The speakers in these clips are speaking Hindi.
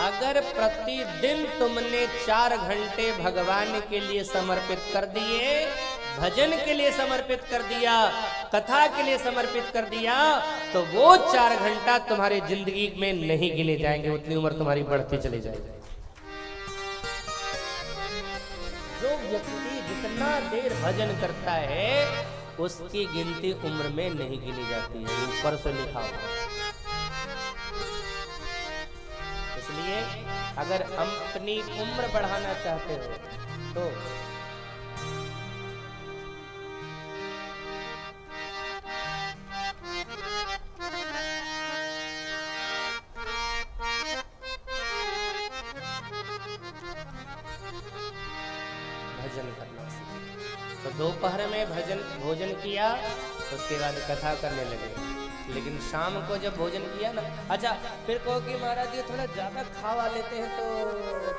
अगर प्रतिदिन तुमने 4 घंटे भगवान के लिए समर्पित कर दिए, भजन के लिए समर्पित कर दिया, कथा के लिए समर्पित कर दिया, तो वो 4 घंटा तुम्हारी जिंदगी में नहीं गिने जाएंगे, उतनी उम्र तुम्हारी बढ़ती चली जाएगी। जो व्यक्ति जितना देर भजन करता है उसकी गिनती उम्र में नहीं गिनी जाती है, ऊपर से लिखा हुआ। इसलिए अगर हम अपनी उम्र बढ़ाना चाहते हो तो भजन करना सीखिए। तो दोपहर में भोजन किया, उसके बाद कथा करने लगे। लेकिन शाम को जब भोजन किया ना, अच्छा फिर कहो कि महाराज ये थोड़ा ज़्यादा खावा लेते हैं तो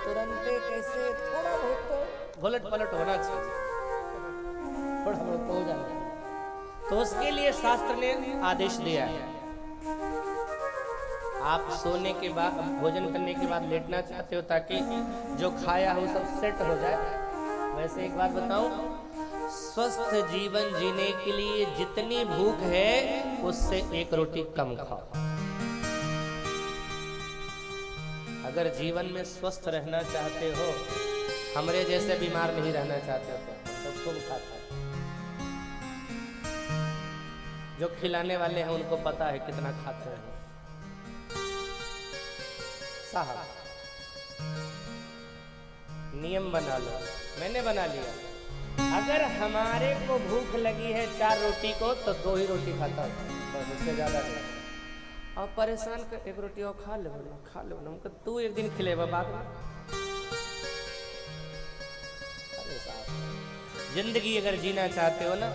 तुरंत कैसे, थोड़ा बहुत तो घोलट पलट होना चाहिए, थोड़ा बहुत तो हो जाना चाहिए। तो उसके लिए शास्त्र ने आदेश दिया है, आप सोने के बाद, भोजन करने के बाद लेटना चाहते हो ताकि जो खाया हो सब सेट हो जाए। वैसे एक बात बताऊं, स्वस्थ जीवन जीने के लिए जितनी भूख है उससे 1 रोटी कम खाओ। अगर जीवन में स्वस्थ रहना चाहते हो, हमरे जैसे बीमार नहीं रहना चाहते हो तो खूब खाता है। जो खिलाने वाले हैं उनको पता है कितना खाते हैं साहब। नियम बना लो, मैंने बना लिया। अगर हमारे को भूख लगी है 4 रोटी को तो 2 ही रोटी खाता हूँ, बस, उससे ज्यादा नहीं। और परेशान कर 1 रोटी और खा ले ना, तू एक दिन खिलेगा बाद में। अरे साहब, जिंदगी अगर जीना चाहते हो ना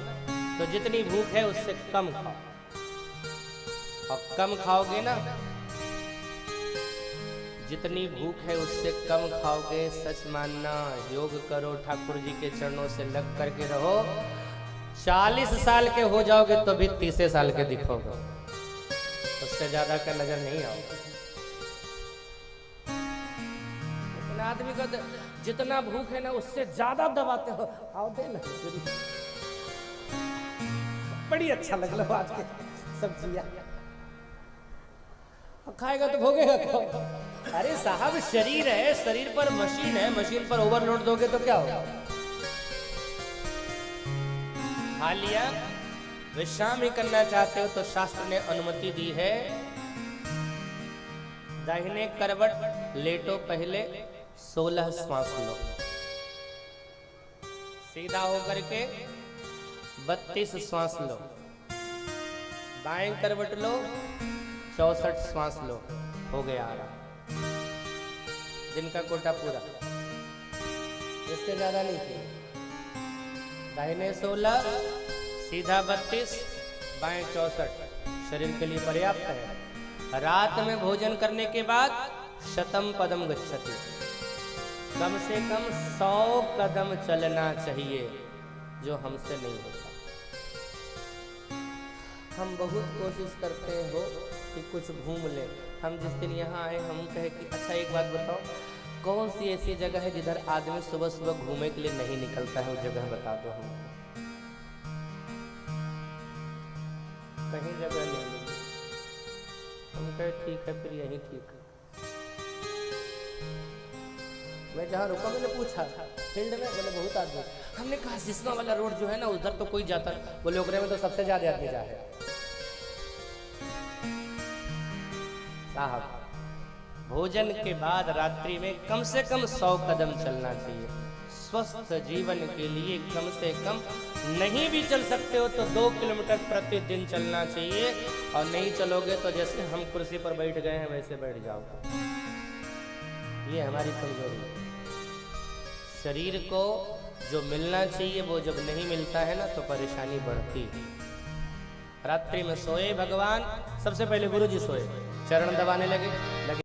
तो जितनी भूख है उससे कम खाओ, और कम खाओगे ना, जितनी भूख है उससे कम खाओगे, सच मानना, योग करो, ठाकुर जी के चरणों से लग करके रहो, 40 साल के हो जाओगे तो भी 30 साल के दिखोगे, उससे ज्यादा का नजर नहीं आओगे। लेकिन आदमी को जितना भूख है ना उससे ज्यादा दबाते हो, आओ दे ना, बड़ी अच्छा लग लो आज के सब्जियां खाएगा तो भोगेगा कौन? अरे साहब, शरीर है, शरीर पर मशीन है, मशीन पर ओवरलोड दोगे तो क्या होगा? खा लिया, विश्राम ही करना चाहते हो तो शास्त्र ने अनुमति दी है, दाहिने करवट लेटो, पहले 16 श्वास लो, सीधा होकर के 32 श्वास लो, बाएं करवट लो, 64 श्वास लो, हो गया आराम। दिन का कोटा पूरा, इससे ज्यादा नहीं चाहिए। दाहिने 16, सीधा 32, बाएं 64, शरीर के लिए पर्याप्त है। रात में भोजन करने के बाद शतम पदम गच्छति, कम से कम 100 कदम चलना चाहिए, जो हमसे नहीं होता। हम बहुत कोशिश करते हो कि कुछ घूम ले। हम जिस दिन यहाँ आए, हम कहे कि अच्छा एक बात बताओ, कौन सी ऐसी जगह है जिधर आदमी सुबह सुबह घूमने के लिए नहीं निकलता है, वो जगह बता दो हमको। कहीं जगह नहीं मिली। हम कहे ठीक है, फिर यही ठीक है। मैं जहाँ रुका, मैंने पूछा फील्ड में, बोले बहुत आदमी। हमने कहा सिस्मा वाला रोड जो है ना उधर तो कोई जाता, बोले ओकरे में तो सबसे ज्यादा आदमी जा है। साहब, भोजन के बाद रात्रि में कम से कम 100 कदम चलना चाहिए। स्वस्थ जीवन के लिए कम से कम, नहीं भी चल सकते हो तो 2 किलोमीटर प्रतिदिन चलना चाहिए, और नहीं चलोगे तो जैसे हम कुर्सी पर बैठ गए हैं वैसे बैठ जाओ। ये हमारी कमजोरी है। शरीर को जो मिलना चाहिए वो जब नहीं मिलता है ना तो परेशानी बढ़ती है। रात्रि में सोए भगवान, सबसे पहले गुरु जी सोए, चरण दबाने लगे।